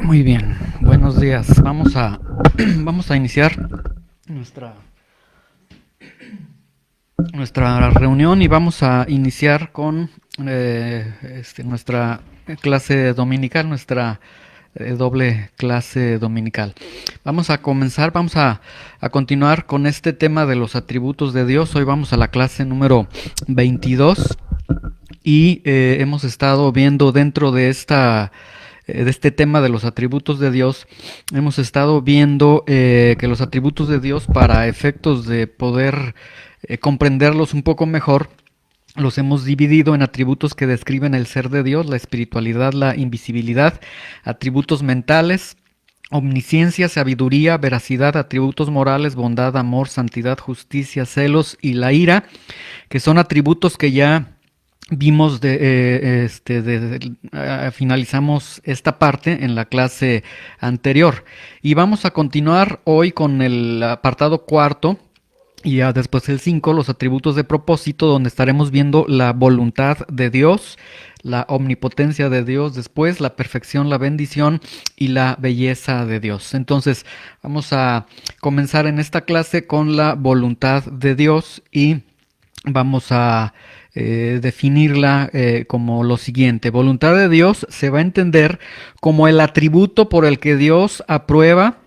Muy bien, buenos días. Vamos a iniciar nuestra, nuestra reunión y vamos a iniciar con nuestra clase dominical, nuestra doble clase dominical. Vamos a continuar con este tema de los atributos de Dios. Hoy vamos a la clase número 22 y hemos estado viendo dentro de este tema de los atributos de Dios, hemos estado viendo que los atributos de Dios, para efectos de poder comprenderlos un poco mejor, los hemos dividido en atributos que describen el ser de Dios, la espiritualidad, la invisibilidad, atributos mentales, omnisciencia, sabiduría, veracidad, atributos morales, bondad, amor, santidad, justicia, celos y la ira, que son atributos que ya vimos finalizamos esta parte en la clase anterior y vamos a continuar hoy con el apartado cuarto y ya después el 5, los atributos de propósito, donde estaremos viendo la voluntad de Dios, la omnipotencia de Dios, después la perfección, la bendición y la belleza de Dios. Entonces vamos a comenzar en esta clase con la voluntad de Dios y vamos a definirla como lo siguiente. Voluntad de Dios se va a entender como el atributo por el que Dios aprueba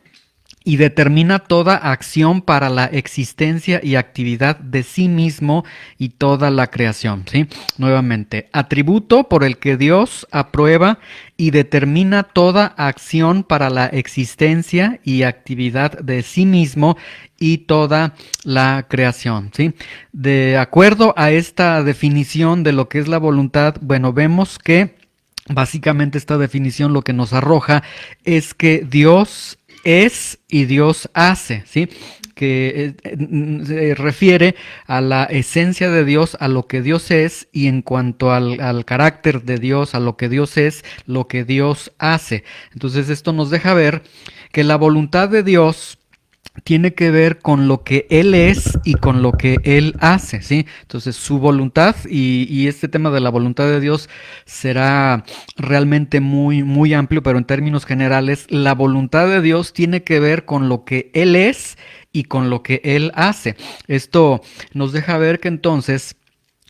y determina toda acción para la existencia y actividad de sí mismo y toda la creación, ¿sí? Nuevamente, atributo por el que Dios aprueba y determina toda acción para la existencia y actividad de sí mismo y toda la creación, ¿sí? De acuerdo a esta definición de lo que es la voluntad, bueno, vemos que básicamente esta definición lo que nos arroja es que Dios es y Dios hace, ¿sí? Que se refiere a la esencia de Dios, a lo que Dios es, y en cuanto al carácter de Dios, a lo que Dios es, lo que Dios hace. Entonces esto nos deja ver que la voluntad de Dios tiene que ver con lo que Él es y con lo que Él hace, ¿sí? Entonces su voluntad y este tema de la voluntad de Dios será realmente muy amplio, pero en términos generales, la voluntad de Dios tiene que ver con lo que Él es y con lo que Él hace. Esto nos deja ver que entonces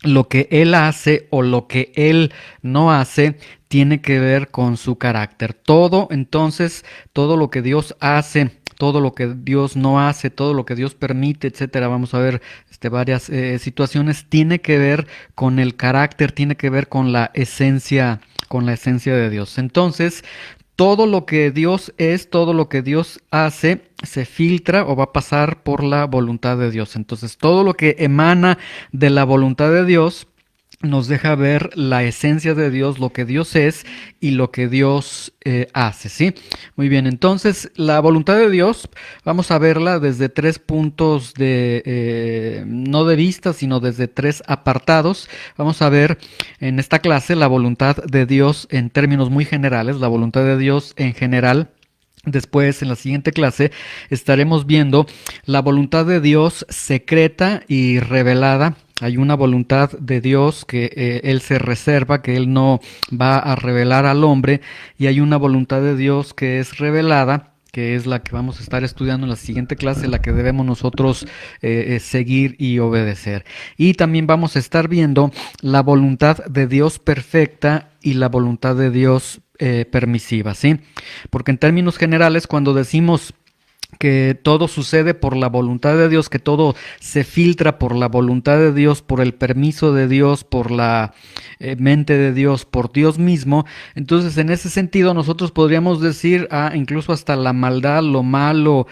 lo que Él hace o lo que Él no hace tiene que ver con su carácter. Todo, entonces, todo lo que Dios hace, todo lo que Dios no hace, todo lo que Dios permite, etcétera. Vamos a ver varias situaciones. Tiene que ver con el carácter, tiene que ver con la esencia de Dios. Entonces, todo lo que Dios es, todo lo que Dios hace, se filtra o va a pasar por la voluntad de Dios. Entonces, todo lo que emana de la voluntad de Dios nos deja ver la esencia de Dios, lo que Dios es y lo que Dios hace, ¿sí? Muy bien, entonces la voluntad de Dios vamos a verla desde tres puntos no de vista, sino desde tres apartados. Vamos a ver en esta clase la voluntad de Dios en términos muy generales, la voluntad de Dios en general. Después, en la siguiente clase, estaremos viendo la voluntad de Dios secreta y revelada. Hay una voluntad de Dios que Él se reserva, que Él no va a revelar al hombre, y hay una voluntad de Dios que es revelada, que es la que vamos a estar estudiando en la siguiente clase, la que debemos nosotros seguir y obedecer. Y también vamos a estar viendo la voluntad de Dios perfecta y la voluntad de Dios permisiva, ¿sí? Porque en términos generales, cuando decimos que todo sucede por la voluntad de Dios, que todo se filtra por la voluntad de Dios, por el permiso de Dios, por la mente de Dios, por Dios mismo. Entonces, en ese sentido, nosotros podríamos decir, incluso hasta la maldad, lo malo,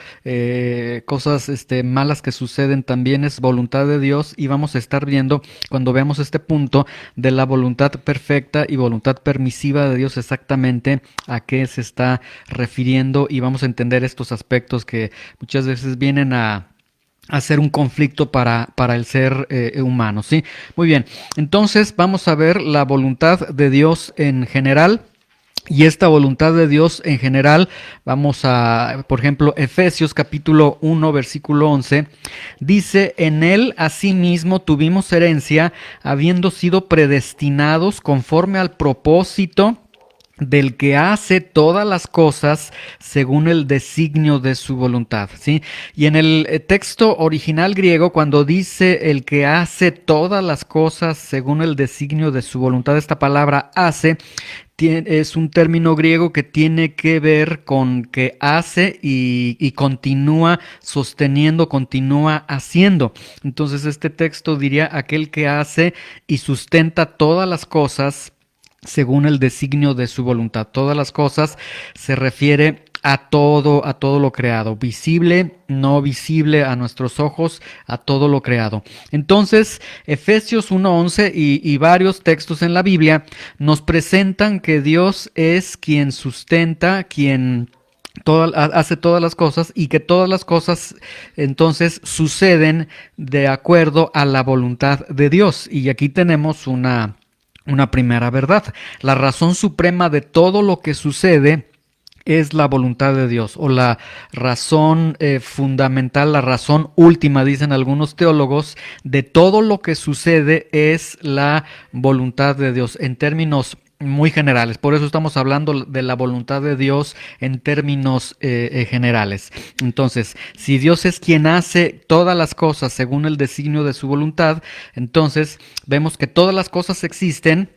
cosas malas que suceden también es voluntad de Dios, y vamos a estar viendo, cuando veamos este punto de la voluntad perfecta y voluntad permisiva de Dios, exactamente a qué se está refiriendo, y vamos a entender estos aspectos que muchas veces vienen a hacer un conflicto para el ser humano, ¿sí? Muy bien, entonces vamos a ver la voluntad de Dios en general. Y esta voluntad de Dios en general, vamos a, por ejemplo, Efesios capítulo 1, versículo 11, dice, en él asimismo tuvimos herencia, habiendo sido predestinados conforme al propósito del que hace todas las cosas según el designio de su voluntad, ¿sí? Y en el texto original griego, cuando dice el que hace todas las cosas según el designio de su voluntad, esta palabra hace es un término griego que tiene que ver con que hace y continúa sosteniendo, continúa haciendo. Entonces este texto diría aquel que hace y sustenta todas las cosas según el designio de su voluntad. Todas las cosas se refiere a todo lo creado, visible, no visible a nuestros ojos, a todo lo creado. Entonces, Efesios 1:11 y varios textos en la Biblia nos presentan que Dios es quien sustenta, quien hace todas las cosas y que todas las cosas entonces suceden de acuerdo a la voluntad de Dios. Y aquí tenemos una primera verdad. La razón suprema de todo lo que sucede es la voluntad de Dios, o la razón fundamental, la razón última, dicen algunos teólogos, de todo lo que sucede es la voluntad de Dios en términos muy generales. Por eso estamos hablando de la voluntad de Dios en términos generales. Entonces, si Dios es quien hace todas las cosas según el designio de su voluntad, entonces vemos que todas las cosas existen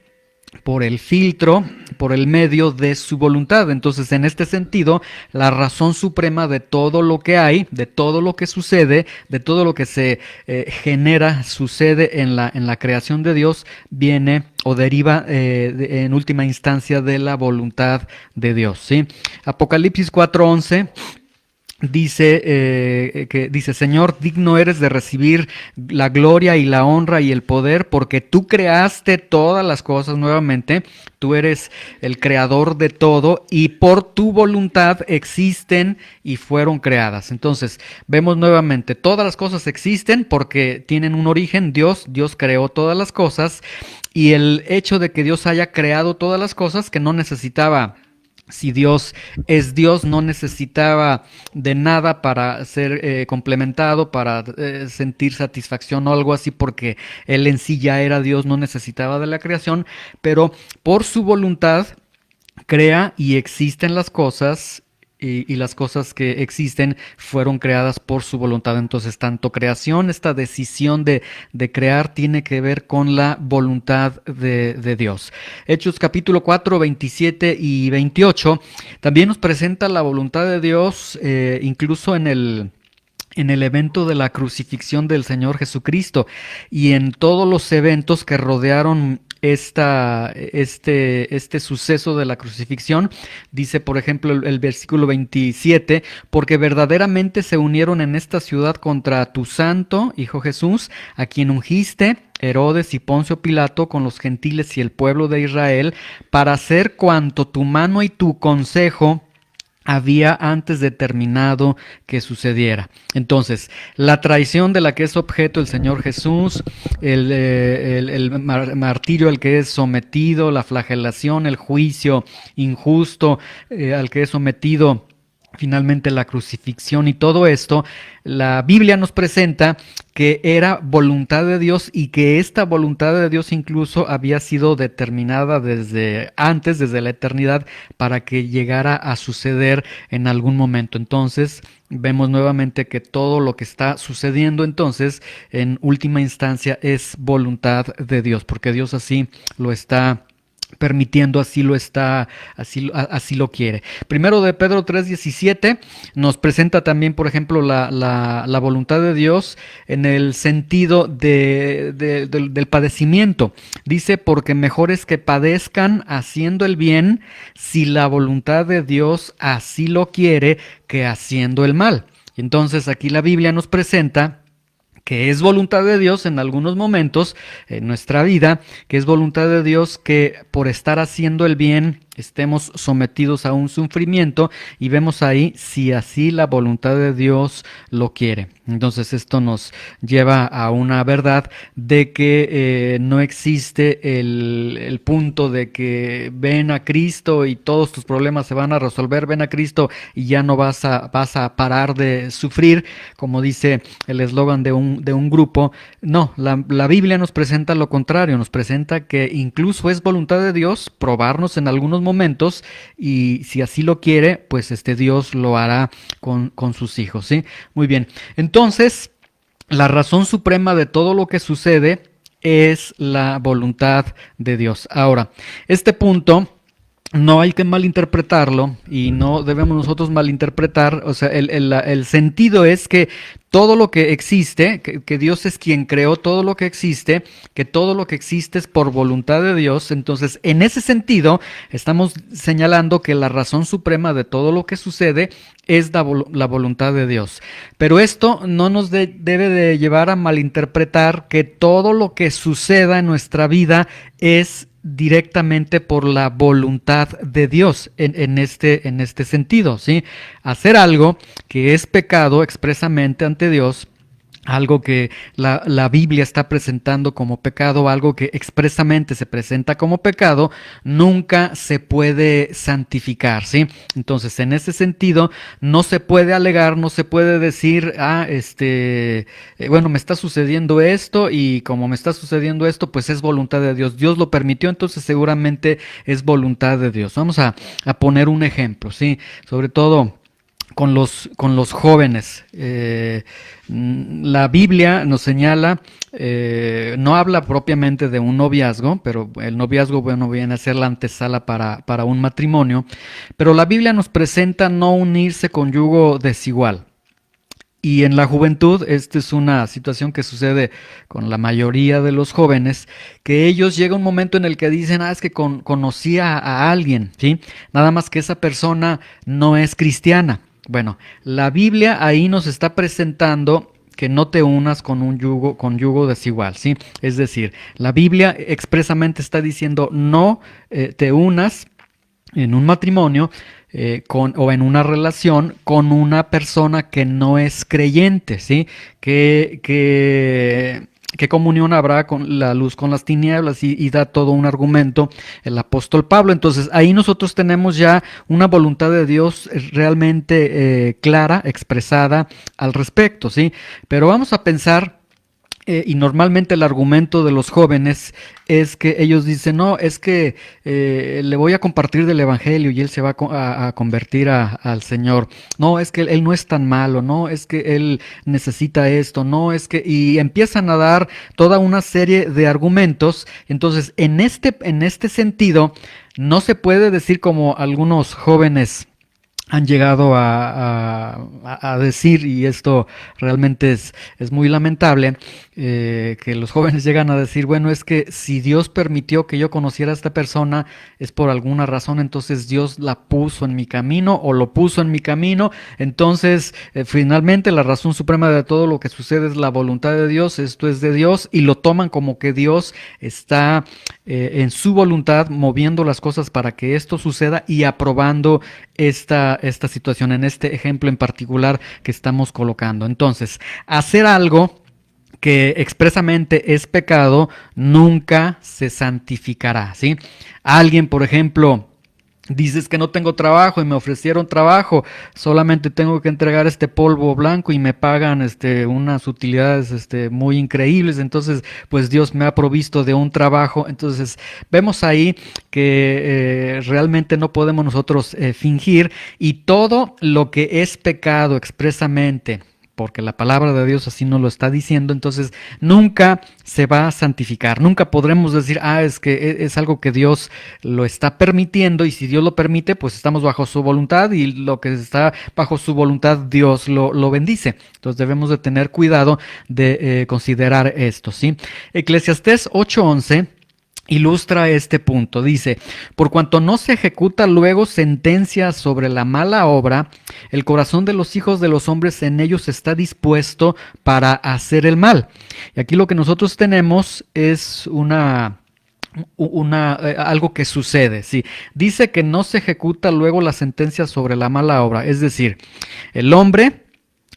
por el filtro, por el medio de su voluntad. Entonces, en este sentido, la razón suprema de todo lo que hay, de todo lo que sucede, de todo lo que se genera, sucede en la creación de Dios, viene o deriva en última instancia de la voluntad de Dios, ¿sí? Apocalipsis 4:11 dice, Señor, digno eres de recibir la gloria y la honra y el poder, porque tú creaste todas las cosas nuevamente, tú eres el creador de todo y por tu voluntad existen y fueron creadas. Entonces, vemos nuevamente, todas las cosas existen porque tienen un origen, Dios creó todas las cosas, y el hecho de que Dios haya creado todas las cosas, que no necesitaba. Si Dios es Dios, no necesitaba de nada para ser complementado, para sentir satisfacción o algo así, porque Él en sí ya era Dios, no necesitaba de la creación, pero por su voluntad crea y existen las cosas. Y las cosas que existen fueron creadas por su voluntad. Entonces, tanto creación, esta decisión de crear, tiene que ver con la voluntad de Dios. Hechos capítulo 4, 27 y 28 también nos presenta la voluntad de Dios, incluso en el evento de la crucifixión del Señor Jesucristo y en todos los eventos que rodearon este suceso de la crucifixión. Dice, por ejemplo, el versículo 27, porque verdaderamente se unieron en esta ciudad contra tu santo Hijo Jesús, a quien ungiste Herodes y Poncio Pilato con los gentiles y el pueblo de Israel, para hacer cuanto tu mano y tu consejo había antes determinado que sucediera. Entonces, la traición de la que es objeto el Señor Jesús, el martirio al que es sometido, la flagelación, el juicio injusto al que es sometido, finalmente la crucifixión y todo esto, la Biblia nos presenta que era voluntad de Dios y que esta voluntad de Dios incluso había sido determinada desde antes, desde la eternidad, para que llegara a suceder en algún momento. Entonces, vemos nuevamente que todo lo que está sucediendo entonces, en última instancia, es voluntad de Dios, porque Dios así lo está permitiendo, así lo quiere. Primero de Pedro 3:17 nos presenta también, por ejemplo, la voluntad de Dios en el sentido del padecimiento. Dice, porque mejor es que padezcan haciendo el bien, si la voluntad de Dios así lo quiere, que haciendo el mal. Entonces aquí la Biblia nos presenta que es voluntad de Dios en algunos momentos en nuestra vida, que es voluntad de Dios que por estar haciendo el bien estemos sometidos a un sufrimiento, y vemos ahí si así la voluntad de Dios lo quiere. Entonces esto nos lleva a una verdad de que no existe el punto de que ven a Cristo y todos tus problemas se van a resolver, ven a Cristo y ya no vas a parar de sufrir, como dice el eslogan de un grupo. No, la Biblia nos presenta lo contrario, nos presenta que incluso es voluntad de Dios probarnos en algunos momentos, y si así lo quiere, pues Dios lo hará con sus hijos, ¿sí? Muy bien. Entonces, la razón suprema de todo lo que sucede es la voluntad de Dios. Ahora, este punto no hay que malinterpretarlo y no debemos nosotros malinterpretar, o sea, el sentido es que todo lo que existe, que Dios es quien creó todo lo que existe, que todo lo que existe es por voluntad de Dios. Entonces, en ese sentido, estamos señalando que la razón suprema de todo lo que sucede es la voluntad de Dios. Pero esto no nos debe de llevar a malinterpretar que todo lo que suceda en nuestra vida es directamente por la voluntad de Dios en este sentido, ¿sí? Hacer algo que es pecado expresamente ante Dios, algo que la Biblia está presentando como pecado, algo que expresamente se presenta como pecado, nunca se puede santificar, ¿sí? Entonces, en ese sentido, no se puede alegar, no se puede decir, bueno, me está sucediendo esto y como me está sucediendo esto, pues es voluntad de Dios. Dios lo permitió, entonces seguramente es voluntad de Dios. Vamos a poner un ejemplo, ¿sí? Sobre todo con los jóvenes. La Biblia nos señala, no habla propiamente de un noviazgo, pero el noviazgo, bueno, viene a ser la antesala para un matrimonio, pero la Biblia nos presenta no unirse con yugo desigual. Y en la juventud, esta es una situación que sucede con la mayoría de los jóvenes, que ellos llega un momento en el que dicen, es que conocí a alguien, ¿sí? Nada más que esa persona no es cristiana. Bueno, la Biblia ahí nos está presentando que no te unas con yugo desigual, ¿sí? Es decir, la Biblia expresamente está diciendo no te unas en un matrimonio o en una relación con una persona que no es creyente, ¿sí? ¿Qué comunión habrá con la luz con las tinieblas? Y da todo un argumento el apóstol Pablo. Entonces ahí nosotros tenemos ya una voluntad de Dios realmente clara, expresada al respecto, ¿sí? Pero vamos a pensar, y normalmente el argumento de los jóvenes es que ellos dicen, no, es que le voy a compartir del evangelio y él se va a convertir al Señor. No, es que él no es tan malo, no, es que él necesita esto, no, es que... Y empiezan a dar toda una serie de argumentos. Entonces, en este sentido, no se puede decir como algunos jóvenes han llegado a decir, y esto realmente es muy lamentable, que los jóvenes llegan a decir, bueno, es que si Dios permitió que yo conociera a esta persona, es por alguna razón, entonces Dios la puso en mi camino o lo puso en mi camino, entonces finalmente la razón suprema de todo lo que sucede es la voluntad de Dios, esto es de Dios, y lo toman como que Dios está en su voluntad moviendo las cosas para que esto suceda y aprobando esta situación, en este ejemplo en particular que estamos colocando. Entonces, hacer algo que expresamente es pecado nunca se santificará, ¿sí? Alguien, por ejemplo, dices que no tengo trabajo y me ofrecieron trabajo, solamente tengo que entregar este polvo blanco y me pagan unas utilidades muy increíbles, entonces pues Dios me ha provisto de un trabajo. Entonces vemos ahí que realmente no podemos nosotros fingir, y todo lo que es pecado expresamente, porque la palabra de Dios así nos lo está diciendo, entonces nunca se va a santificar, nunca podremos decir, es que es algo que Dios lo está permitiendo, y si Dios lo permite, pues estamos bajo su voluntad, y lo que está bajo su voluntad Dios lo bendice. Entonces debemos de tener cuidado de considerar esto, ¿sí? Eclesiastés 8:11 ilustra este punto. Dice, por cuanto no se ejecuta luego sentencia sobre la mala obra, el corazón de los hijos de los hombres en ellos está dispuesto para hacer el mal. Y aquí lo que nosotros tenemos es algo que sucede, ¿sí? Dice que no se ejecuta luego la sentencia sobre la mala obra, es decir, el hombre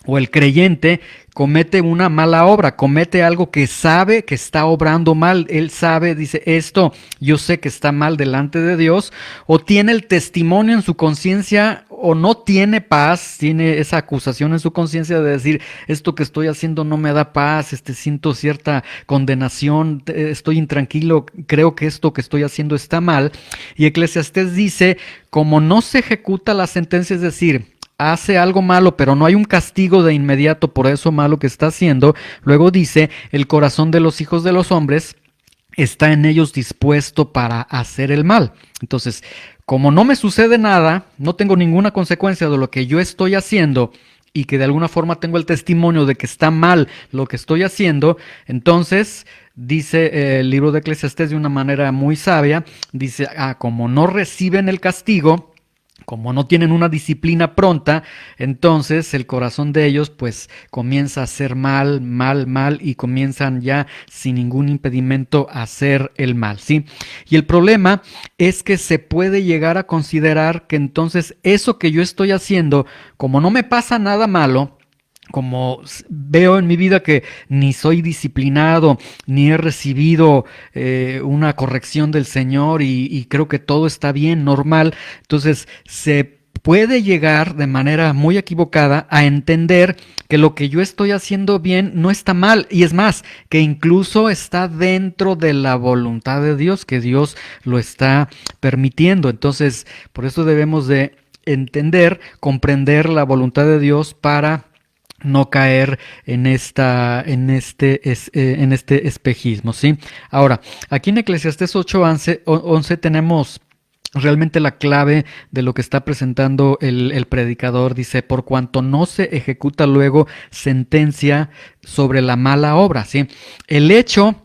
o el creyente comete una mala obra, comete algo que sabe que está obrando mal, él sabe, dice, esto yo sé que está mal delante de Dios, o tiene el testimonio en su conciencia o no tiene paz, tiene esa acusación en su conciencia de decir, esto que estoy haciendo no me da paz, siento cierta condenación, estoy intranquilo, creo que esto que estoy haciendo está mal. Y Eclesiastés dice, como no se ejecuta la sentencia, es decir, hace algo malo, pero no hay un castigo de inmediato por eso malo que está haciendo, luego dice, el corazón de los hijos de los hombres está en ellos dispuesto para hacer el mal. Entonces, como no me sucede nada, no tengo ninguna consecuencia de lo que yo estoy haciendo y que de alguna forma tengo el testimonio de que está mal lo que estoy haciendo, entonces dice el libro de Eclesiastés de una manera muy sabia, dice, como no reciben el castigo, como no tienen una disciplina pronta, entonces el corazón de ellos pues comienza a hacer mal, mal, mal y comienzan ya sin ningún impedimento a hacer el mal, ¿sí? Y el problema es que se puede llegar a considerar que entonces eso que yo estoy haciendo, como no me pasa nada malo, como veo en mi vida que ni soy disciplinado, ni he recibido una corrección del Señor y creo que todo está bien, normal, entonces se puede llegar de manera muy equivocada a entender que lo que yo estoy haciendo bien no está mal, y es más, que incluso está dentro de la voluntad de Dios, que Dios lo está permitiendo. Entonces, por eso debemos de entender, comprender la voluntad de Dios para no caer en este espejismo, ¿sí? Ahora, aquí en Eclesiastés 8:11 tenemos realmente la clave de lo que está presentando el predicador. Dice, por cuanto no se ejecuta luego sentencia sobre la mala obra, ¿sí? El hecho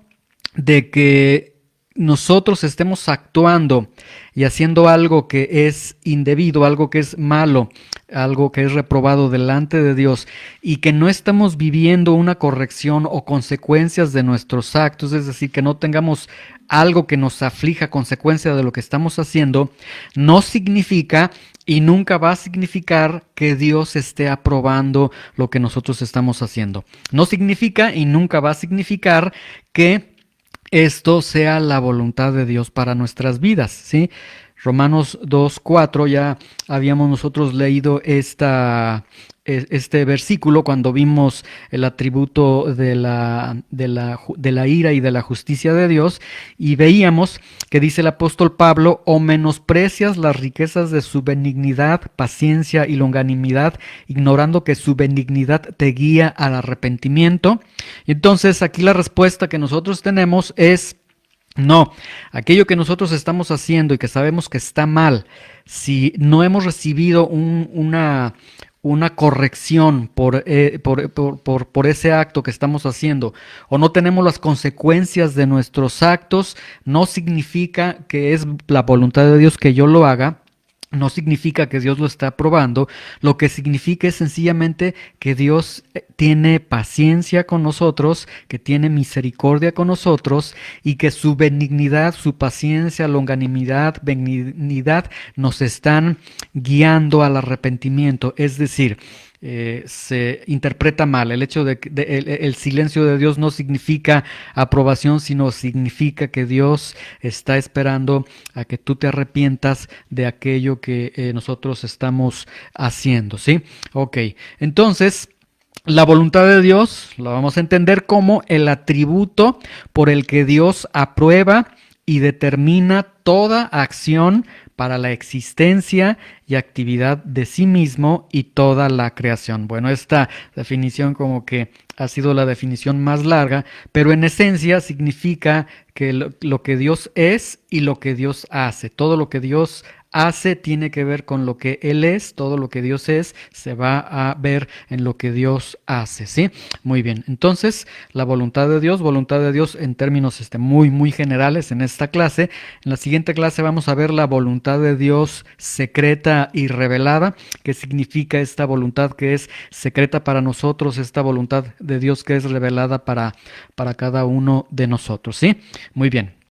de que nosotros estemos actuando y haciendo algo que es indebido, algo que es malo, algo que es reprobado delante de Dios y que no estamos viviendo una corrección o consecuencias de nuestros actos, es decir, que no tengamos algo que nos aflija consecuencia de lo que estamos haciendo, no significa y nunca va a significar que Dios esté aprobando lo que nosotros estamos haciendo. No significa y nunca va a significar que esto sea la voluntad de Dios para nuestras vidas, ¿sí? Romanos 2:4, ya habíamos nosotros leído este versículo cuando vimos el atributo de la ira y de la justicia de Dios, y veíamos que dice el apóstol Pablo, o menosprecias las riquezas de su benignidad, paciencia y longanimidad, ignorando que su benignidad te guía al arrepentimiento. Y entonces aquí la respuesta que nosotros tenemos es no. Aquello que nosotros estamos haciendo y que sabemos que está mal, si no hemos recibido una corrección por ese acto que estamos haciendo, o no tenemos las consecuencias de nuestros actos, no significa que es la voluntad de Dios que yo lo haga. No significa que Dios lo está aprobando, lo que significa es sencillamente que Dios tiene paciencia con nosotros, que tiene misericordia con nosotros y que su benignidad, su paciencia, longanimidad, benignidad nos están guiando al arrepentimiento. Es decir, se interpreta mal. El hecho de que el silencio de Dios no significa aprobación, sino significa que Dios está esperando a que tú te arrepientas de aquello que nosotros estamos haciendo, ¿sí? Ok, entonces la voluntad de Dios la vamos a entender como el atributo por el que Dios aprueba y determina toda acción para la existencia y actividad de sí mismo y toda la creación. Bueno, esta definición como que ha sido la definición más larga, pero en esencia significa que lo que Dios es y lo que Dios hace. Todo lo que Dios hace tiene que ver con lo que Él es, todo lo que Dios es se va a ver en lo que Dios hace, ¿sí? Muy bien, entonces la voluntad de Dios en términos muy, muy generales en esta clase. En la siguiente clase vamos a ver la voluntad de Dios secreta y revelada. ¿Qué significa esta voluntad que es secreta para nosotros, esta voluntad de Dios que es revelada para cada uno de nosotros, ¿sí? Muy bien.